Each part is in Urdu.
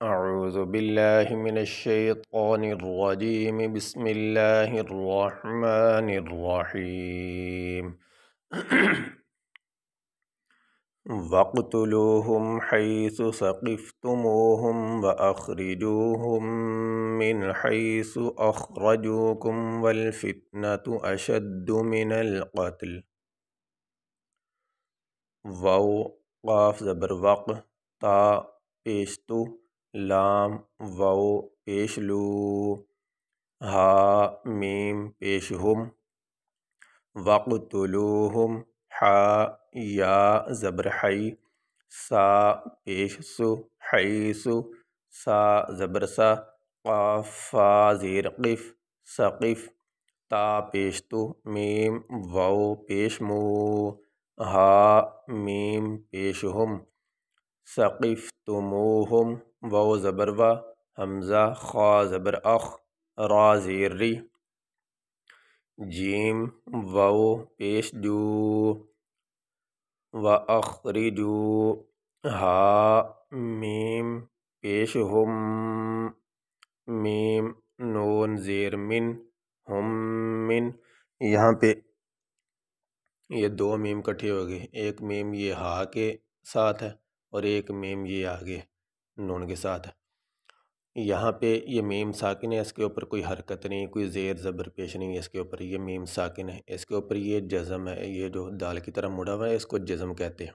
أعوذ بالله من الشيطان الرجيم بسم الله الرحمن الرحيم وَاقْتُلُوهُمْ حَيْثُ ثَقِفْتُمُوهُمْ وَأَخْرِجُوهُمْ مِنْ حَيْثُ أَخْرَجُوكُمْ وَالْفِتْنَةُ أَشَدُّ مِنَ الْقَتْلِ واو قاف زبر وق تا پیشتو لام واو پیشلو ہا میم پیشہم وقتلوہم حا یا زبر حی سا پیشسو حیسو سا زبر سا قاف فا زیر قف سقف تا پیشتو میم واو پیشمو ہا میم پیشہم ثقفتموہم واو زبر وا حمزہ خا زبر اخ را زیر ری جیم واو پیش جو و اخرجو ہا میم پیشہم میم نون زیر من ہم من یہاں پہ یہ دو میم کٹھی ہو گئی، ایک میم یہ ہا کے ساتھ ہے اور ایک میم یہ آگے نون کے ساتھ ہے۔ یہاں پہ یہ میم ساکن ہے، اس کے اوپر کوئی حرکت نہیں، کوئی زیر زبر پیش نہیں ہے اس کے اوپر، یہ میم ساکن ہے، اس کے اوپر یہ جزم ہے، یہ جو دال کی طرح مڑا ہوا ہے اس کو جزم کہتے ہیں۔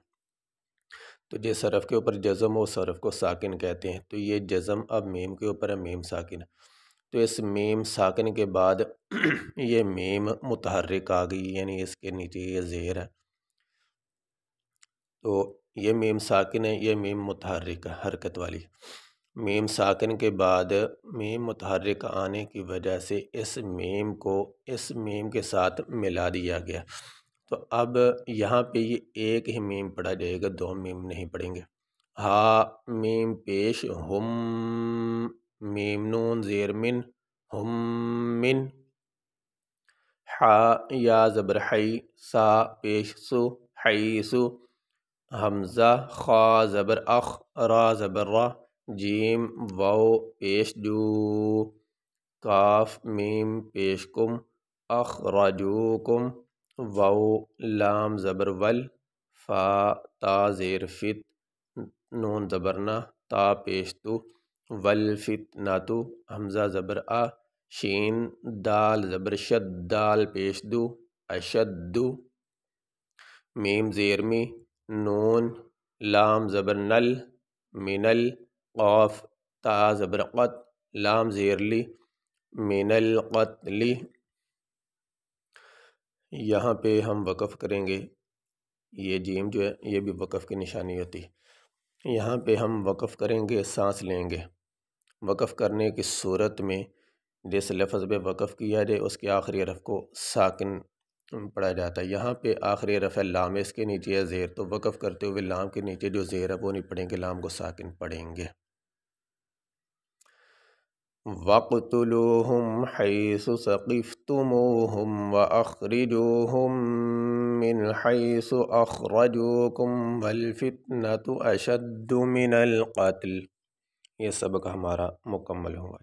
تو جس حرف کے اوپر جزم ہو اس حرف کو ساکن کہتے ہیں، تو یہ جزم اب میم کے اوپر ہے، میم ساکن ہے۔ تو اس میم ساکن کے بعد یہ میم متحرک آ گئی، یعنی اس کے نیچے یہ زیر ہے، تو یہ میم ساکن ہے، یہ میم متحرک ہے حرکت والی۔ میم ساکن کے بعد میم متحرک آنے کی وجہ سے اس میم کو اس میم کے ساتھ ملا دیا گیا، تو اب یہاں پہ یہ ایک ہی میم پڑھا جائے گا، دو میم نہیں پڑھیں گے۔ ہا میم پیش ہم میم نون زیر من ہم من حا یا زبر حی سا پیش سو حیسو حمزہ خا زبر اخ را زبر را جیم واو پیش جو کاف میم پیش کم اخرجوکم واو لام زبر ول فا تا زیر فت نون زبرنا تا پیش تو والفتنتو حمزہ زبر آ شین دال زبر شد دال پیش دو اشدو میم زیر می نون لام زبر نل منل قاف تا زبر قط لام زیر لی من القتل۔ یہاں پہ ہم وقف کریں گے، یہ جیم جو ہے یہ بھی وقف کی نشانی ہوتی ہے، یہاں پہ ہم وقف کریں گے، سانس لیں گے۔ وقف کرنے کی صورت میں جس لفظ پہ وقف کیا جائے اس کے آخری حرف کو ساکن پڑھا جاتا ہے۔ یہاں پہ آخری حرف ہے لام، اس کے نیچے ہے زیر، تو وقف کرتے ہوئے لام کے نیچے جو زیر ہے وہ نہیں پڑھیں گے، لام کو ساکن پڑھیں گے۔ وَاقْتُلُوهُمْ حَيْثُ ثَقِفْتُمُوهُمْ وَأَخْرِجُوهُمْ مِنْ حَيْثُ أَخْرَجُوكُمْ وَالْفِتْنَةُ أَشَدُّ مِنَ الْقَتْلِ۔ یہ سبق ہمارا مکمل ہوا۔